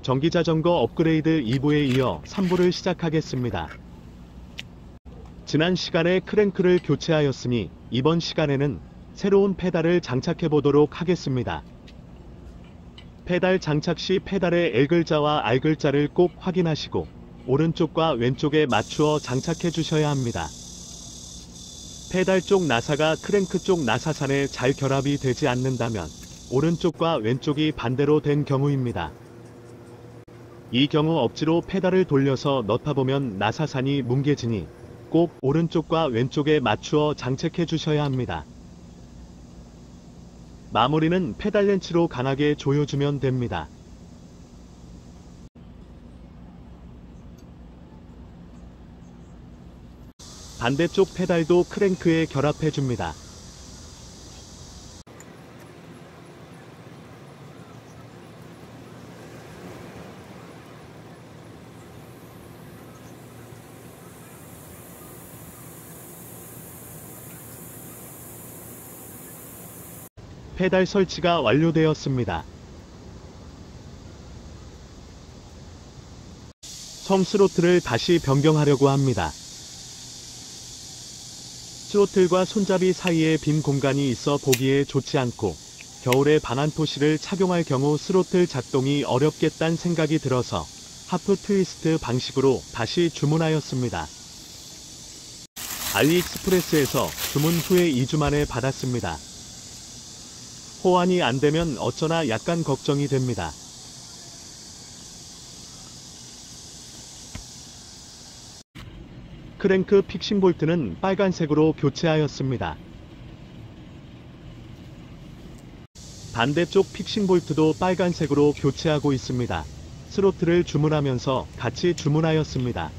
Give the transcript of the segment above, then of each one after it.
전기자전거 업그레이드 2부에 이어 3부를 시작하겠습니다. 지난 시간에 크랭크를 교체하였으니 이번 시간에는 새로운 페달을 장착해 보도록 하겠습니다. 페달 장착 시 페달의 L글자와 R글자를 꼭 확인하시고 오른쪽과 왼쪽에 맞추어 장착해 주셔야 합니다. 페달 쪽 나사가 크랭크 쪽 나사산에 잘 결합이 되지 않는다면 오른쪽과 왼쪽이 반대로 된 경우입니다. 이 경우 억지로 페달을 돌려서 넣다 보면 나사산이 뭉개지니 꼭 오른쪽과 왼쪽에 맞추어 장착해 주셔야 합니다. 마무리는 페달 렌치로 강하게 조여주면 됩니다. 반대쪽 페달도 크랭크에 결합해 줍니다. 페달 설치가 완료되었습니다. 성 스로틀을 다시 변경하려고 합니다. 스로틀과 손잡이 사이에 빈 공간이 있어 보기에 좋지 않고 겨울에 방한토시를 착용할 경우 스로틀 작동이 어렵겠다는 생각이 들어서 하프 트위스트 방식으로 다시 주문하였습니다. 알리익스프레스에서 주문 후에 2주 만에 받았습니다. 호환이 안되면 어쩌나 약간 걱정이 됩니다. 크랭크 픽싱 볼트는 빨간색으로 교체하였습니다. 반대쪽 픽싱 볼트도 빨간색으로 교체하고 있습니다. 스로틀을 주문하면서 같이 주문하였습니다.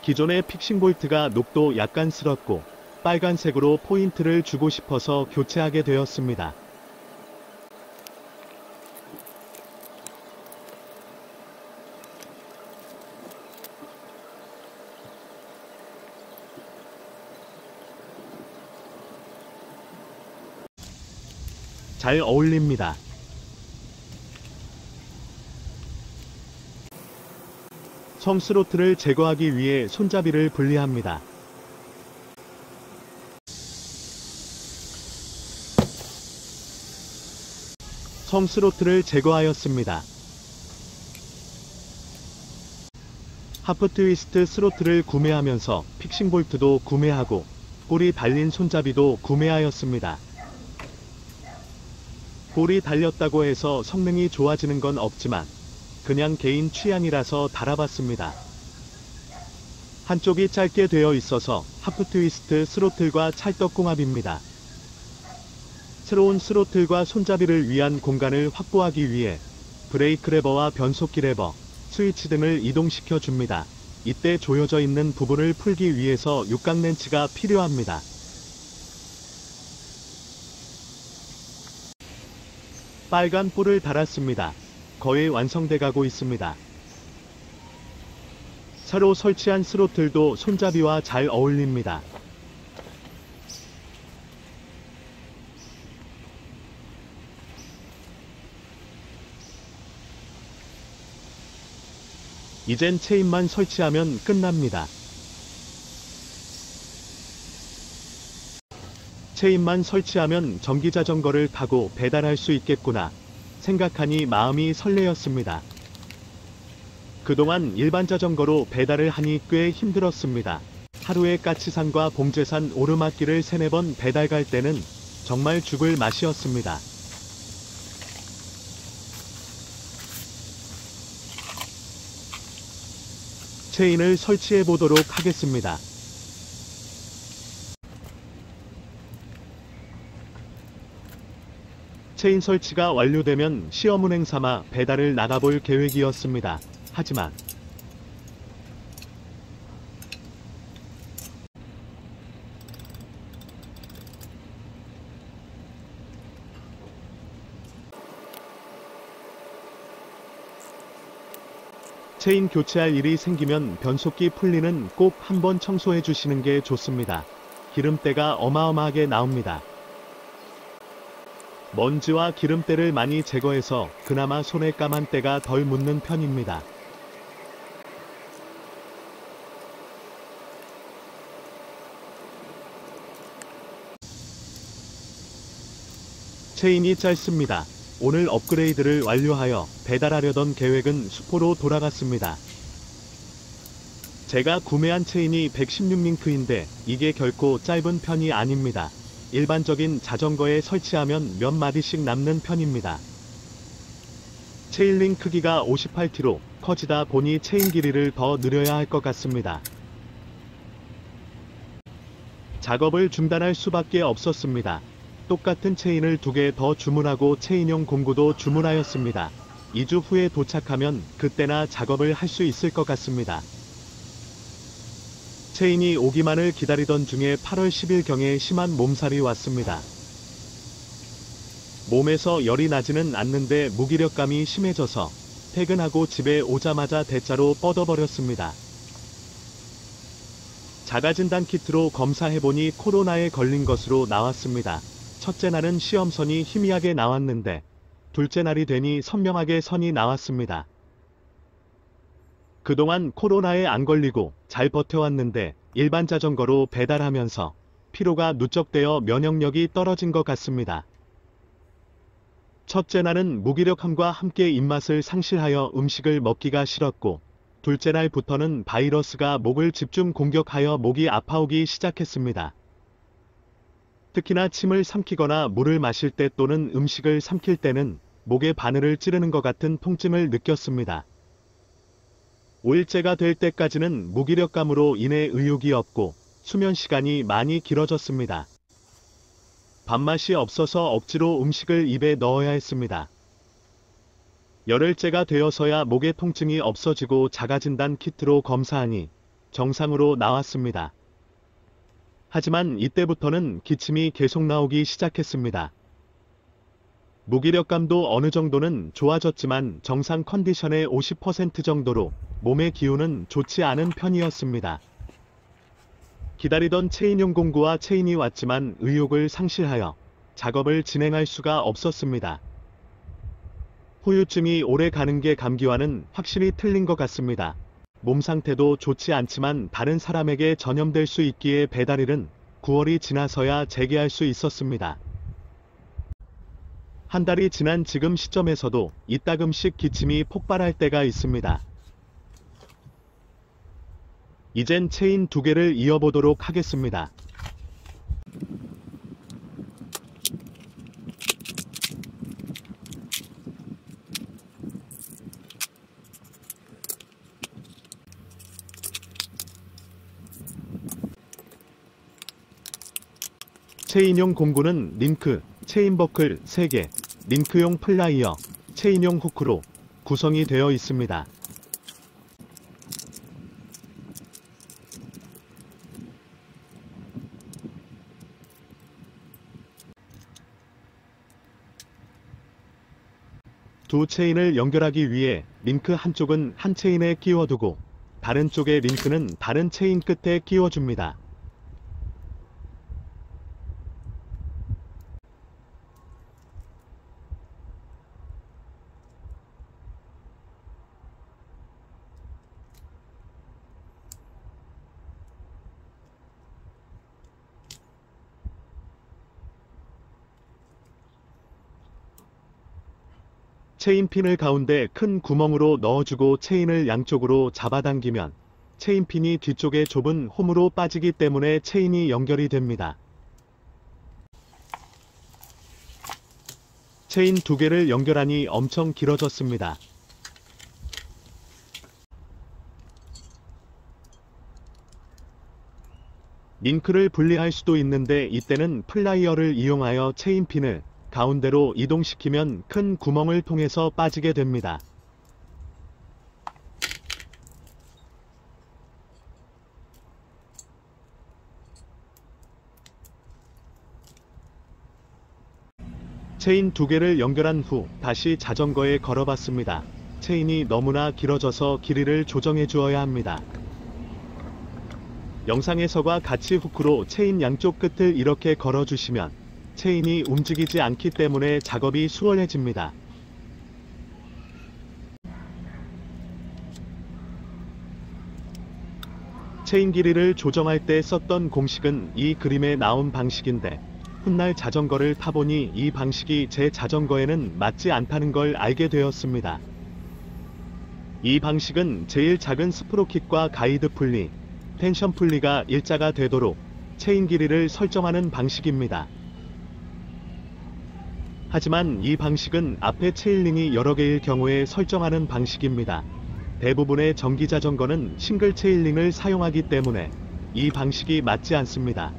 기존의 픽싱 볼트가 녹도 약간 쓸었고 빨간색으로 포인트를 주고 싶어서 교체하게 되었습니다. 잘 어울립니다. 성 스로틀을 제거하기 위해 손잡이를 분리합니다. 성 스로틀을 제거하였습니다. 하프 트위스트 스로틀을 구매하면서 픽싱 볼트도 구매하고 볼이 달린 손잡이도 구매하였습니다. 볼이 달렸다고 해서 성능이 좋아지는 건 없지만 그냥 개인 취향이라서 달아봤습니다. 한쪽이 짧게 되어 있어서 하프 트위스트 스로틀과 찰떡궁합입니다. 새로운 스로틀과 손잡이를 위한 공간을 확보하기 위해 브레이크 레버와 변속기 레버, 스위치 등을 이동시켜 줍니다. 이때 조여져 있는 부분을 풀기 위해서 육각 렌치가 필요합니다. 빨간 뿔을 달았습니다. 거의 완성돼 가고 있습니다. 새로 설치한 스로틀도 손잡이와 잘 어울립니다. 이젠 체인만 설치하면 끝납니다. 체인만 설치하면 전기자전거를 타고 배달할 수 있겠구나 생각하니 마음이 설레었습니다. 그동안 일반 자전거로 배달을 하니 꽤 힘들었습니다. 하루에 까치산과 봉제산 오르막길을 3-4번 배달 갈 때는 정말 죽을 맛이었습니다. 체인을 설치해 보도록 하겠습니다. 체인 설치가 완료되면 시험운행 삼아 배달을 나가볼 계획이었습니다. 하지만 체인 교체할 일이 생기면 변속기 풀리는 꼭 한번 청소해 주시는 게 좋습니다. 기름때가 어마어마하게 나옵니다. 먼지와 기름때를 많이 제거해서 그나마 손에 까만 때가 덜 묻는 편입니다. 체인이 짧습니다. 오늘 업그레이드를 완료하여 배달하려던 계획은 수포로 돌아갔습니다. 제가 구매한 체인이 116링크인데 이게 결코 짧은 편이 아닙니다. 일반적인 자전거에 설치하면 몇 마디씩 남는 편입니다. 체인링 크기가 58T로 커지다 보니 체인 길이를 더 늘려야 할 것 같습니다. 작업을 중단할 수밖에 없었습니다. 똑같은 체인을 2개 더 주문하고 체인용 공구도 주문하였습니다. 2주 후에 도착하면 그때나 작업을 할 수 있을 것 같습니다. 체인이 오기만을 기다리던 중에 8월 10일경에 심한 몸살이 왔습니다. 몸에서 열이 나지는 않는데 무기력감이 심해져서 퇴근하고 집에 오자마자 대자로 뻗어버렸습니다. 자가진단 키트로 검사해보니 코로나에 걸린 것으로 나왔습니다. 첫째 날은 시험선이 희미하게 나왔는데 둘째 날이 되니 선명하게 선이 나왔습니다. 그동안 코로나에 안 걸리고 잘 버텨왔는데 일반 자전거로 배달하면서 피로가 누적되어 면역력이 떨어진 것 같습니다. 첫째 날은 무기력함과 함께 입맛을 상실하여 음식을 먹기가 싫었고 둘째 날부터는 바이러스가 목을 집중 공격하여 목이 아파오기 시작했습니다. 특히나 침을 삼키거나 물을 마실 때 또는 음식을 삼킬 때는 목에 바늘을 찌르는 것 같은 통증을 느꼈습니다. 5일째가 될 때까지는 무기력감으로 인해 의욕이 없고 수면 시간이 많이 길어졌습니다. 밥맛이 없어서 억지로 음식을 입에 넣어야 했습니다. 열흘째가 되어서야 목의 통증이 없어지고 자가진단 키트로 검사하니 정상으로 나왔습니다. 하지만 이때부터는 기침이 계속 나오기 시작했습니다. 무기력감도 어느 정도는 좋아졌지만 정상 컨디션의 50% 정도로 몸의 기운은 좋지 않은 편이었습니다. 기다리던 체인용 공구와 체인이 왔지만 의욕을 상실하여 작업을 진행할 수가 없었습니다. 후유증이 오래 가는 게 감기와는 확실히 틀린 것 같습니다. 몸 상태도 좋지 않지만 다른 사람에게 전염될 수 있기에 배달일은 9월이 지나서야 재개할 수 있었습니다. 한 달이 지난 지금 시점에서도 이따금씩 기침이 폭발할 때가 있습니다. 이젠 체인 2개를 이어보도록 하겠습니다. 체인용 공구는 링크, 체인 버클 3개, 링크용 플라이어, 체인용 후크로 구성이 되어 있습니다. 두 체인을 연결하기 위해 링크 한쪽은 한 체인에 끼워두고 다른 쪽의 링크는 다른 체인 끝에 끼워줍니다. 체인핀을 가운데 큰 구멍으로 넣어주고 체인을 양쪽으로 잡아당기면 체인핀이 뒤쪽에 좁은 홈으로 빠지기 때문에 체인이 연결이 됩니다. 체인 2개를 연결하니 엄청 길어졌습니다. 링크를 분리할 수도 있는데 이때는 플라이어를 이용하여 체인핀을 가운데로 이동시키면 큰 구멍을 통해서 빠지게 됩니다. 체인 2개를 연결한 후 다시 자전거에 걸어봤습니다. 체인이 너무나 길어져서 길이를 조정해 주어야 합니다. 영상에서와 같이 후크로 체인 양쪽 끝을 이렇게 걸어주시면 체인이 움직이지 않기 때문에 작업이 수월해집니다. 체인 길이를 조정할 때 썼던 공식은 이 그림에 나온 방식인데 훗날 자전거를 타보니 이 방식이 제 자전거에는 맞지 않다는 걸 알게 되었습니다. 이 방식은 제일 작은 스프로킷과 가이드 풀리, 텐션 풀리가 일자가 되도록 체인 길이를 설정하는 방식입니다. 하지만 이 방식은 앞에 체인링이 여러 개일 경우에 설정하는 방식입니다. 대부분의 전기 자전거는 싱글 체인링을 사용하기 때문에 이 방식이 맞지 않습니다.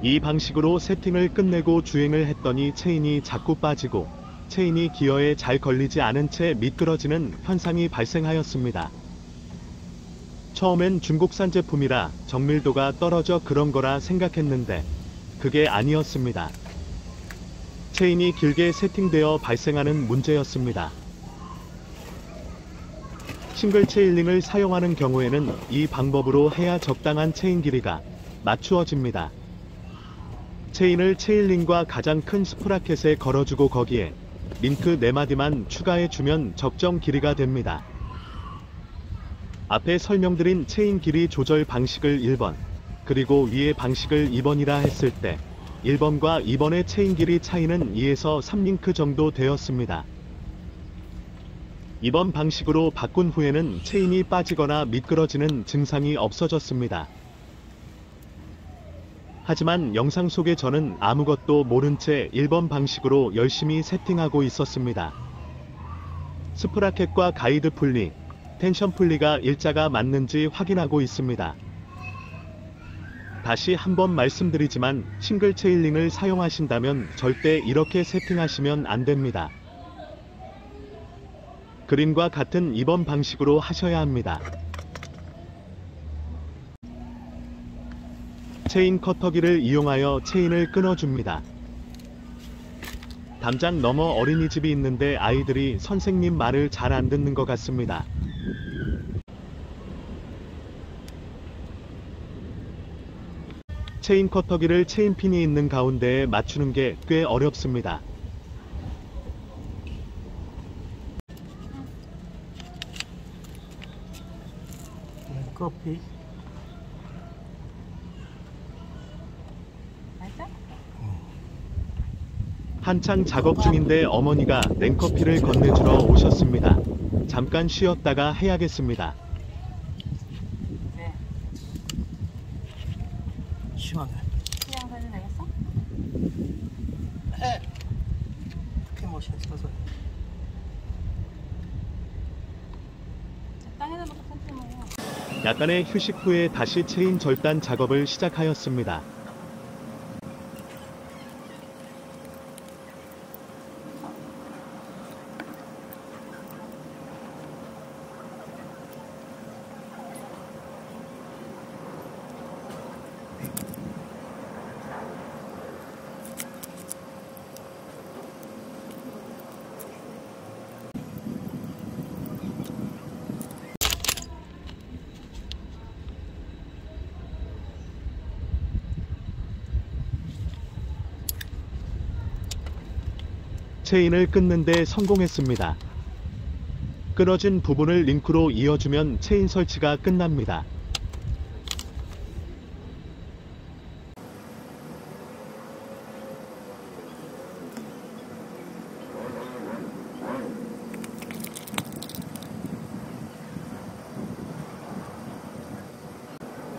이 방식으로 세팅을 끝내고 주행을 했더니 체인이 자꾸 빠지고 체인이 기어에 잘 걸리지 않은 채 미끄러지는 현상이 발생하였습니다. 처음엔 중국산 제품이라 정밀도가 떨어져 그런 거라 생각했는데 그게 아니었습니다. 체인이 길게 세팅되어 발생하는 문제였습니다. 싱글 체인링을 사용하는 경우에는 이 방법으로 해야 적당한 체인 길이가 맞추어집니다. 체인을 체인링과 가장 큰 스프라켓에 걸어주고 거기에 링크 4마디만 추가해주면 적정 길이가 됩니다. 앞에 설명드린 체인 길이 조절 방식을 1번, 그리고 위의 방식을 2번이라 했을 때 1번과 2번의 체인 길이 차이는 2에서 3링크 정도 되었습니다. 2번 방식으로 바꾼 후에는 체인이 빠지거나 미끄러지는 증상이 없어졌습니다. 하지만 영상 속에 저는 아무것도 모른 채 1번 방식으로 열심히 세팅하고 있었습니다. 스프라켓과 가이드 풀리, 텐션 풀리가 일자가 맞는지 확인하고 있습니다. 다시 한번 말씀드리지만 싱글 체인링을 사용하신다면 절대 이렇게 세팅하시면 안됩니다. 그림과 같은 2번 방식으로 하셔야 합니다. 체인 커터기를 이용하여 체인을 끊어줍니다. 담장 너머 어린이집이 있는데 아이들이 선생님 말을 잘 안 듣는 것 같습니다. 체인 커터기를 체인핀이 있는 가운데에 맞추는 게 꽤 어렵습니다. 커피. 한창 작업 중인데 어머니가 냉커피를 건네주러 오셨습니다. 잠깐 쉬었다가 해야겠습니다. 네. 시원해. 그냥 해도 되겠어? 해. 그렇게 멋있어서. 땅에다 놓고 팬티 먹어. 약간의 휴식 후에 다시 체인 절단 작업을 시작하였습니다. 체인을 끊는데 성공했습니다. 끊어진 부분을 링크로 이어주면 체인 설치가 끝납니다.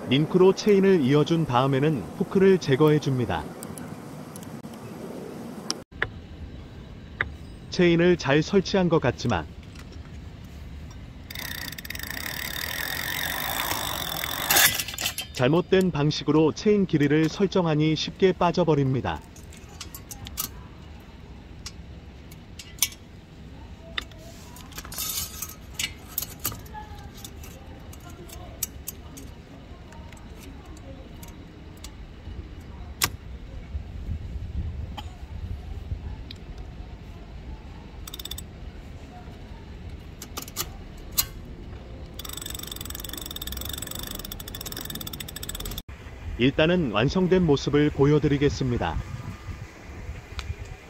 링크로 체인을 이어준 다음에는 후크를 제거해줍니다. 체인을 잘 설치한 것 같지만 잘못된 방식으로 체인 길이를 설정하니 쉽게 빠져버립니다. 일단은 완성된 모습을 보여드리겠습니다.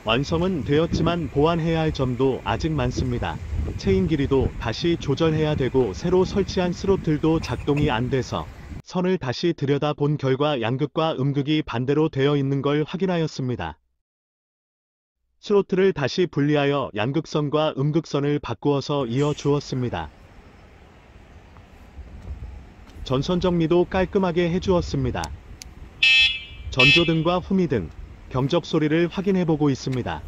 완성은 되었지만 보완해야 할 점도 아직 많습니다. 체인 길이도 다시 조절해야 되고 새로 설치한 스로틀도 작동이 안 돼서 선을 다시 들여다본 결과 양극과 음극이 반대로 되어 있는 걸 확인하였습니다. 스로틀을 다시 분리하여 양극선과 음극선을 바꾸어서 이어 주었습니다. 전선 정리도 깔끔하게 해주었습니다. 전조등과 후미등, 경적 소리를 확인해보고 있습니다.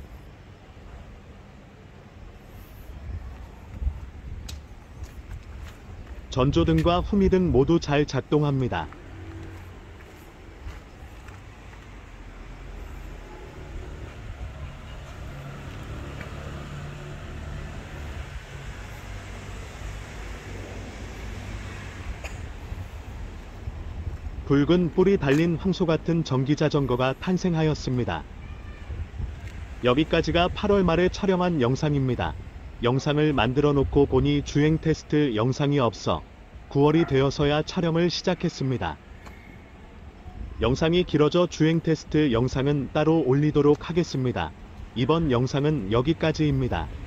전조등과 후미등 모두 잘 작동합니다. 붉은 뿔이 달린 황소 같은 전기자전거가 탄생하였습니다. 여기까지가 8월 말에 촬영한 영상입니다. 영상을 만들어 놓고 보니 주행 테스트 영상이 없어 9월이 되어서야 촬영을 시작했습니다. 영상이 길어져 주행 테스트 영상은 따로 올리도록 하겠습니다. 이번 영상은 여기까지입니다.